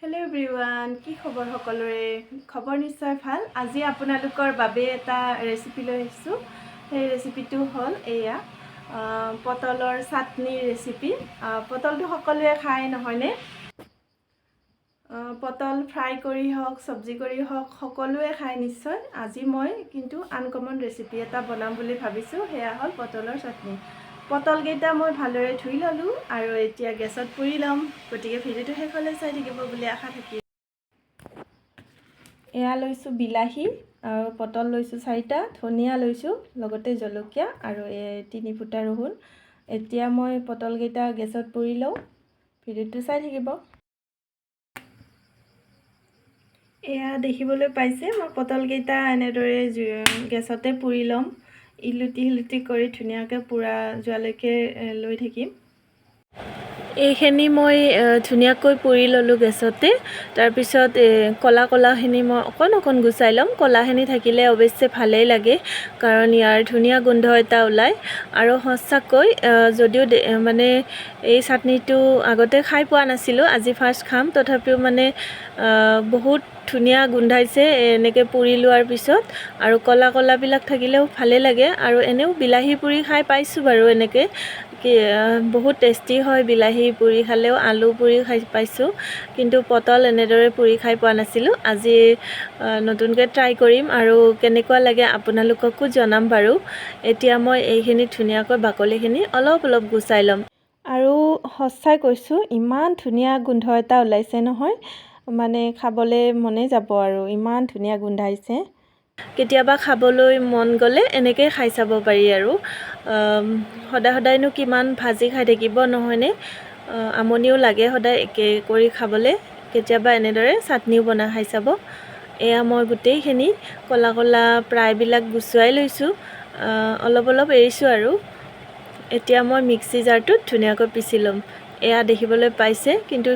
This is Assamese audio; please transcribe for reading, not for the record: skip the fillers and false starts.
Hello everyone, কি খবৰ সকলোৰে? খবৰ নিশ্চয় ভাল। আজি আপোনালোকৰ বাবে এটা ৰেচিপি লৈ আহিছোঁ। সেই ৰেচিপিটো হ'ল এয়া পটলৰ চাটনি ৰেচিপি। পটলটো সকলোৱে খায় নহয়নে? পটল ফ্ৰাই কৰি হওক, চব্জি কৰি হওক, সকলোৱে খায় নিশ্চয়। আজি মই কিন্তু আনকমন ৰেচিপি এটা বনাম বুলি ভাবিছোঁ। সেয়া হ'ল পটলৰ চাটনি। পটলকেইটা মই ভালদৰে ধুই ল'লোঁ আৰু এতিয়া গেছত পুৰি ল'ম। গতিকে ভিডিঅ'টো শেষলৈ চাই থাকিব বুলি আশা থাকিল। এয়া লৈছোঁ বিলাহী আৰু পটল লৈছোঁ 4টা, ধনিয়া লৈছোঁ, লগতে জলকীয়া আৰু 3 ফুটা ৰহুন। এতিয়া মই পটলকেইটা গেছত পুৰি লওঁ। ভিডিঅ'টো চাই থাকিব। এয়া দেখিবলৈ পাইছে, মই পটলকেইটা এনেদৰে গেছতে পুৰি ল'ম। ইলুটি কৰি ধুনীয়াকৈ পুৰা যোৱালৈকে লৈ থাকিম। এইখিনি মই ধুনীয়াকৈ পুৰি ল'লোঁ গেছতে। তাৰপিছত কলাখিনি মই অকণ গুচাই ল'ম। কলাখিনি থাকিলে অৱশ্যে ভালেই লাগে, কাৰণ ইয়াৰ ধুনীয়া গোন্ধ এটা ওলায়। আৰু সঁচাকৈ যদিও মানে এই চাটনিটো আগতে খাই পোৱা নাছিলোঁ, আজি ফাৰ্ষ্ট খাম, তথাপিও মানে বহুত ধুনীয়া গোন্ধাইছে এনেকৈ পুৰি লোৱাৰ পিছত। আৰু কলাবিলাক থাকিলেও ভালেই লাগে। আৰু এনেও বিলাহী পুৰি খাই পাইছোঁ বাৰু, এনেকৈ বহুত টেষ্টি হয়। বিলাহী পুৰি খালেও, আলু পুৰি খাই পাইছোঁ, কিন্তু পটল এনেদৰে পুৰি খাই পোৱা নাছিলোঁ। আজি নতুনকৈ ট্ৰাই কৰিম আৰু কেনেকুৱা লাগে আপোনালোককো জনাম বাৰু। এতিয়া মই এইখিনি ধুনীয়াকৈ বাকলিখিনি অলপ গুচাই ল'ম। আৰু সঁচাই কৈছোঁ, ইমান ধুনীয়া গোন্ধ এটা ওলাইছে নহয়, মানে খাবলৈ মনে যাব আৰু ইমান ধুনীয়া গোন্ধাইছে। কেতিয়াবা খাবলৈ মন গ'লে এনেকৈ খাই চাব পাৰি আৰু। সদায়নো কিমান ভাজি খাই থাকিব নহয়নে? আমনিও লাগে সদায় একে কৰি খাবলৈ। কেতিয়াবা এনেদৰে চাটনিও বনাই খাই চাব। এয়া মই গোটেইখিনি কলা প্ৰায়বিলাক গুচুৱাই লৈছোঁ, অলপ এৰিছোঁ আৰু। এতিয়া মই মিক্সি জাৰটোত ধুনীয়াকৈ পিচি ল'ম। এয়া দেখিবলৈ পাইছে, কিন্তু